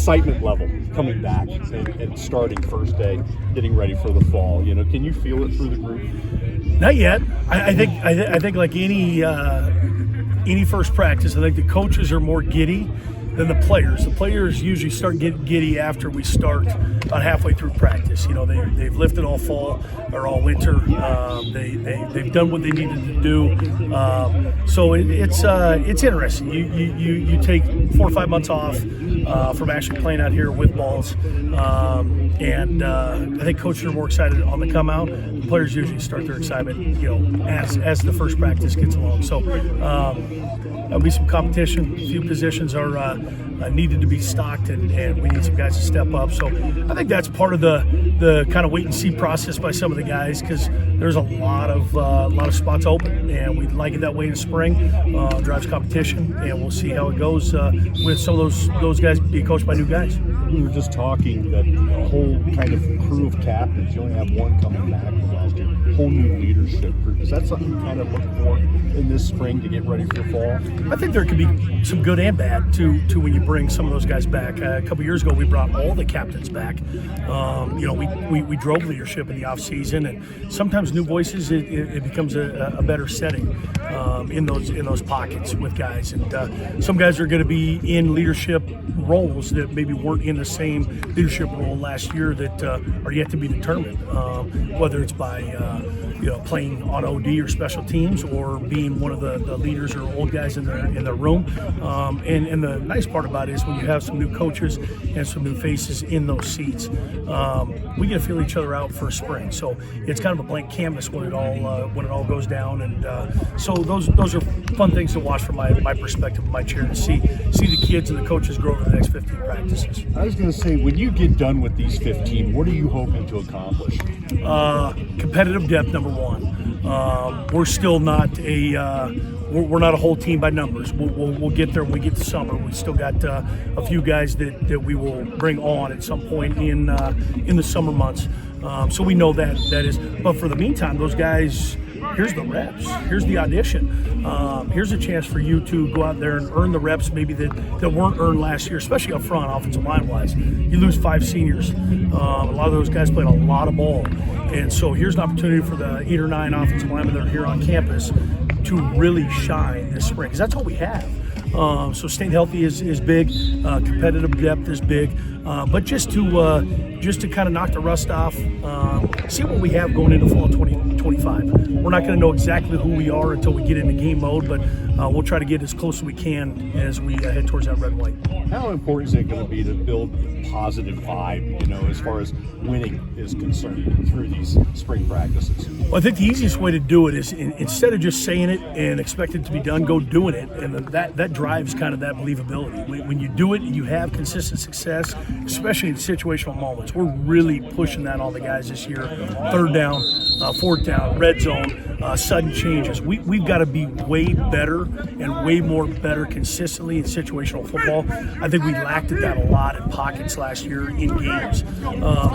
excitement level coming back and starting first day, getting ready for the fall? You know, can you feel it through the group? Not yet. I think like any first practice, I think the coaches are more giddy than the players. The players usually start getting giddy after we start about halfway through practice. You know, they've lifted all fall or all winter. They've done what they needed to do. So it's interesting. You take 4 or 5 months off from actually playing out here with balls, and I think coaches are more excited on the come out. The players usually start their excitement, you know, as the first practice gets along. So there'll be some competition. A few positions are needed to be stocked, and we need some guys to step up. So I think that's part of the kind of wait and see process by some of the guys, because there's a lot of spots open, and we'd like it that way in spring. Drives competition, and we'll see how it goes with some of those guys being coached by new guys. We were just talking that the whole kind of crew of captains, you only have one coming back from last year, whole new leadership group. Is that something you kind of look for in this spring to get ready for fall? I think there could be some good and bad to when you bring some of those guys back. A couple years ago, we brought all the captains back. You know, we drove leadership in the off season, and sometimes new voices, it becomes a better setting in those pockets with guys. And some guys are going to be in leadership roles that maybe weren't in the same leadership role last year that are yet to be determined, whether it's by you know, playing on OD or special teams, or being one of the leaders or old guys in their room. And the nice part about it is when you have some new coaches and some new faces in those seats, we get to feel each other out for spring. So it's kind of a blank canvas when it all goes down. And so those are fun things to watch from my perspective, my chair, to see the kids and the coaches grow over the next 15 practices. I was going to say, when you get done with these 15, what are you hoping to accomplish? Competitive depth, number one. We're still not we're not a whole team by numbers. We'll get there when we get to summer. We still got a few guys that we will bring on at some point in the summer months. So we know that is. But for the meantime, those guys, here's the reps. Here's the audition. Here's a chance for you to go out there and earn the reps maybe that weren't earned last year, especially up front, offensive line-wise. You lose 5 seniors. A lot of those guys played a lot of ball. And so here's an opportunity for the 8 or 9 offensive linemen that are here on campus to really shine this spring, because that's all we have. So staying healthy is big. Competitive depth is big. But just to kind of knock the rust off, see what we have going into fall 2025. We're not going to know exactly who we are until we get into game mode, but we'll try to get as close as we can as we head towards that red and white. How important is it going to be to build a positive vibe, you know, as far as winning is concerned through these spring practices? Well, I think the easiest way to do it is instead of just saying it and expect it to be done, go doing it, and that drives kind of that believability. When you do it and you have consistent success, especially in situational moments, we're really pushing that on the guys this year. 3rd down, 4th down, red zone, sudden changes. We've got to be way better and way more better consistently in situational football. I think we lacked at that a lot in pockets last year in games.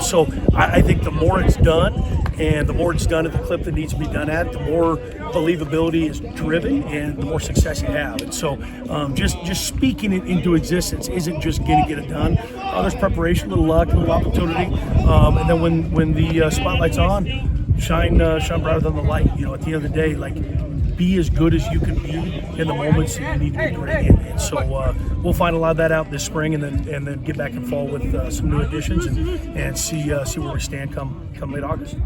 So I think the more it's done, and the more it's done at the clip that needs to be done at, the more believability is driven and the more success you have. And so just speaking it into existence isn't just going to get it done. There's preparation, a little luck, a little opportunity, and then when the spotlight's on, shine brighter than the light. You know, at the end of the day, like, be as good as you can be in the moments that you need to be great in. And so we'll find a lot of that out this spring, and then get back in fall with some new additions and see where we stand come late August.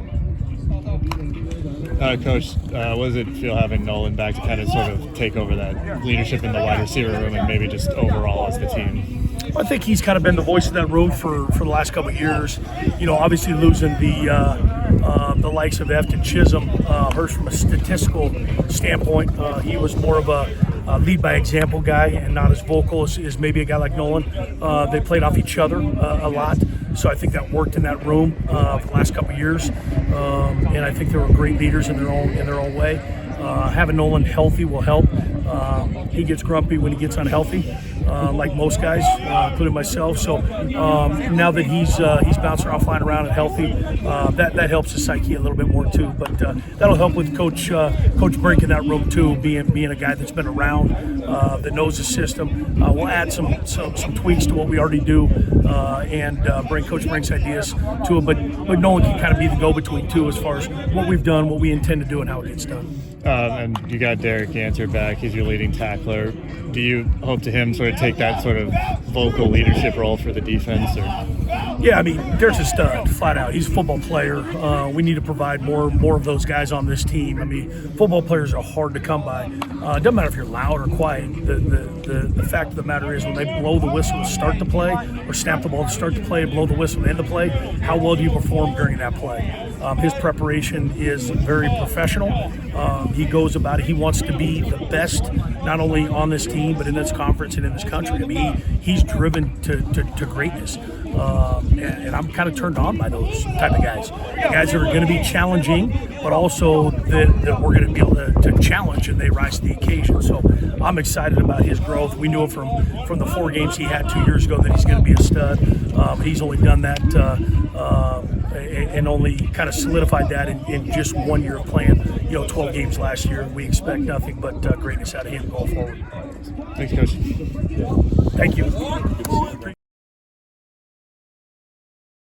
Coach, what does it feel having Nolan back to kind of sort of take over that leadership in the wide receiver room and maybe just overall as the team? I think he's kind of been the voice of that room for the last couple of years. You know, obviously losing the likes of Efton Chisholm hurts from a statistical standpoint. He was more of a lead by example guy and not as vocal as maybe a guy like Nolan. They played off each other a lot, so I think that worked in that room for the last couple of years. And I think they were great leaders in their own way. Having Nolan healthy will help. He gets grumpy when he gets unhealthy, like most guys, including myself. So now that he's bouncing around, flying around and healthy, that helps the psyche a little bit more too. But that'll help with Coach Brink in that room too, being a guy that's been around, that knows the system. We'll add some tweaks to what we already do, and bring Coach Brink's ideas to it. But Nolan can kind of be the go-between too, as far as what we've done, what we intend to do, and how it gets done. And you got Derek Ganser back. He's your leading tackler. Do you hope to him sort of take that sort of vocal leadership role for the defense? Or? Yeah, I mean, Derek's a stud, flat out. He's a football player. We need to provide more of those guys on this team. I mean, football players are hard to come by. It doesn't matter if you're loud or quiet. The fact of the matter is, when they blow the whistle to start the play, or snap the ball to start the play, blow the whistle to end the play, how well do you perform during that play? His preparation is very professional. He goes about it. He wants to be the best, not only on this team, but in this conference and in this country. I mean, he's driven to greatness. And I'm kind of turned on by those type of guys. Guys that are going to be challenging, but also that we're going to be able to challenge, and they rise to the occasion. So I'm excited about his growth. We knew from the 4 games he had 2 years ago that he's going to be a stud. He's only done that and only kind of solidified that in just 1 year of playing, 12 games last year. We expect nothing but greatness out of him going forward. Thanks, Coach. Thank you.